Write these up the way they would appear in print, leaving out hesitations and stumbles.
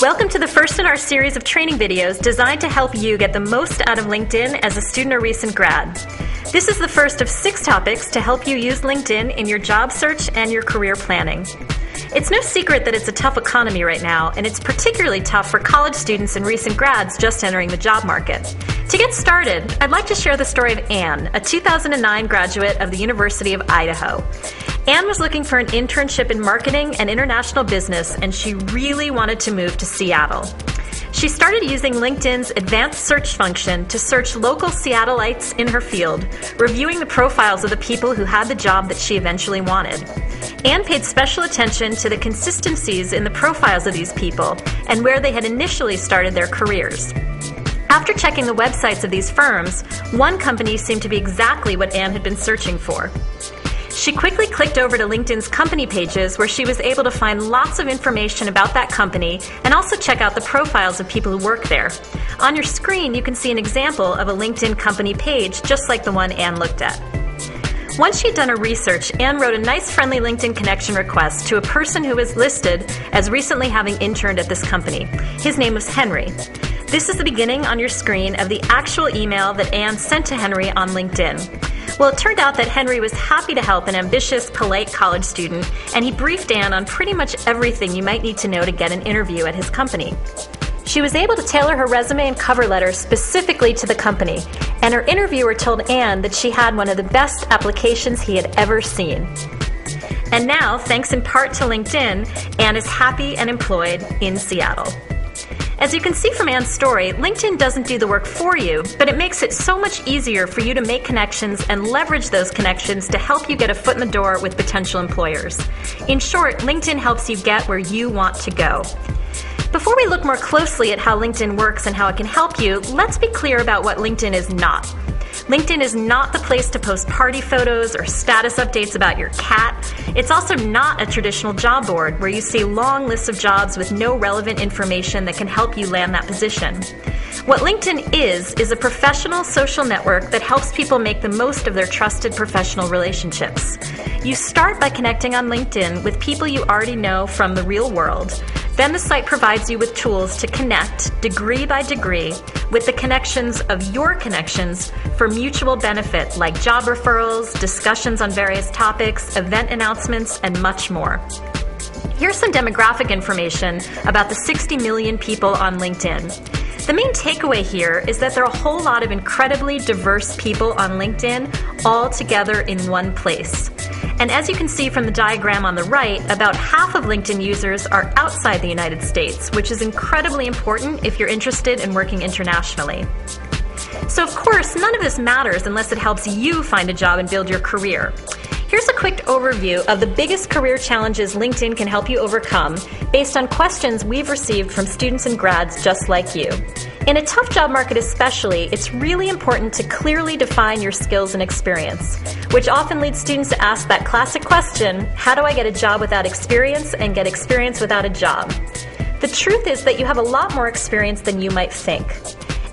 Welcome to the first in our series of training videos designed to help you get the most out of LinkedIn as a student or recent grad. This is the first of 6 topics to help you use LinkedIn in your job search and your career planning. It's no secret that it's a tough economy right now, and it's particularly tough for college students and recent grads just entering the job market. To get started, I'd like to share the story of Anne, a 2009 graduate of the University of Idaho. Anne was looking for an internship in marketing and international business, and she really wanted to move to Seattle. She started using LinkedIn's advanced search function to search local Seattleites in her field, reviewing the profiles of the people who had the job that she eventually wanted. Anne paid special attention to the consistencies in the profiles of these people and where they had initially started their careers. After checking the websites of these firms, one company seemed to be exactly what Anne had been searching for. She quickly clicked over to LinkedIn's company pages where she was able to find lots of information about that company and also check out the profiles of people who work there. On your screen, you can see an example of a LinkedIn company page just like the one Anne looked at. Once she had done her research, Anne wrote a nice friendly LinkedIn connection request to a person who was listed as recently having interned at this company. His name was Henry. This is the beginning on your screen of the actual email that Anne sent to Henry on LinkedIn. Well, it turned out that Henry was happy to help an ambitious, polite college student, and he briefed Anne on pretty much everything you might need to know to get an interview at his company. She was able to tailor her resume and cover letter specifically to the company, and her interviewer told Anne that she had one of the best applications he had ever seen. And now, thanks in part to LinkedIn, Anne is happy and employed in Seattle. As you can see from Anne's story, LinkedIn doesn't do the work for you, but it makes it so much easier for you to make connections and leverage those connections to help you get a foot in the door with potential employers. In short, LinkedIn helps you get where you want to go. Before we look more closely at how LinkedIn works and how it can help you, let's be clear about what LinkedIn is not. LinkedIn is not the place to post party photos or status updates about your cat. It's also not a traditional job board where you see long lists of jobs with no relevant information that can help you land that position. What LinkedIn is a professional social network that helps people make the most of their trusted professional relationships. You start by connecting on LinkedIn with people you already know from the real world. Then the site provides you with tools to connect, degree by degree, with the connections of your connections for mutual benefit like job referrals, discussions on various topics, event announcements, and much more. Here's some demographic information about the 60 million people on LinkedIn. The main takeaway here is that there are a whole lot of incredibly diverse people on LinkedIn all together in one place. And as you can see from the diagram on the right, about half of LinkedIn users are outside the United States, which is incredibly important if you're interested in working internationally. So of course, none of this matters unless it helps you find a job and build your career. Here's a quick overview of the biggest career challenges LinkedIn can help you overcome based on questions we've received from students and grads just like you. In a tough job market especially, it's really important to clearly define your skills and experience, which often leads students to ask that classic question, how do I get a job without experience and get experience without a job? The truth is that you have a lot more experience than you might think.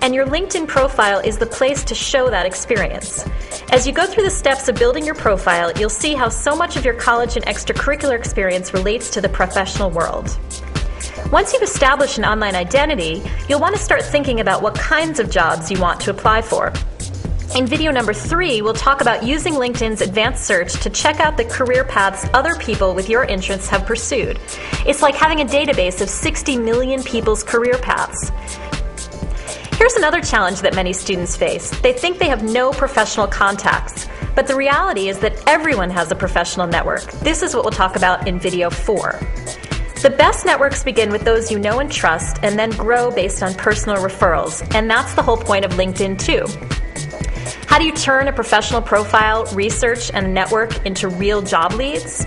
And your LinkedIn profile is the place to show that experience. As you go through the steps of building your profile, you'll see how so much of your college and extracurricular experience relates to the professional world. Once you've established an online identity, you'll want to start thinking about what kinds of jobs you want to apply for. In video number 3, we'll talk about using LinkedIn's advanced search to check out the career paths other people with your interests have pursued. It's like having a database of 60 million people's career paths. Here's another challenge that many students face. They think they have no professional contacts, but the reality is that everyone has a professional network. This is what we'll talk about in video 4. The best networks begin with those you know and trust and then grow based on personal referrals, and that's the whole point of LinkedIn too. How do you turn a professional profile, research, and a network into real job leads?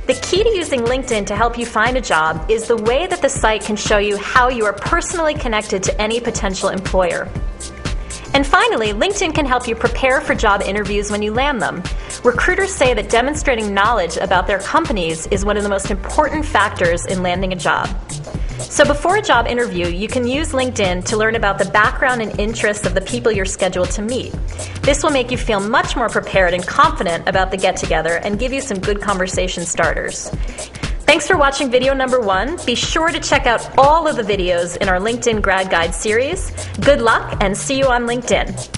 The key to using LinkedIn to help you find a job is the way that the site can show you how you are personally connected to any potential employer. And finally, LinkedIn can help you prepare for job interviews when you land them. Recruiters say that demonstrating knowledge about their companies is one of the most important factors in landing a job. So before a job interview, you can use LinkedIn to learn about the background and interests of the people you're scheduled to meet. This will make you feel much more prepared and confident about the get-together and give you some good conversation starters. Thanks for watching video number 1. Be sure to check out all of the videos in our LinkedIn Grad Guide series. Good luck and see you on LinkedIn.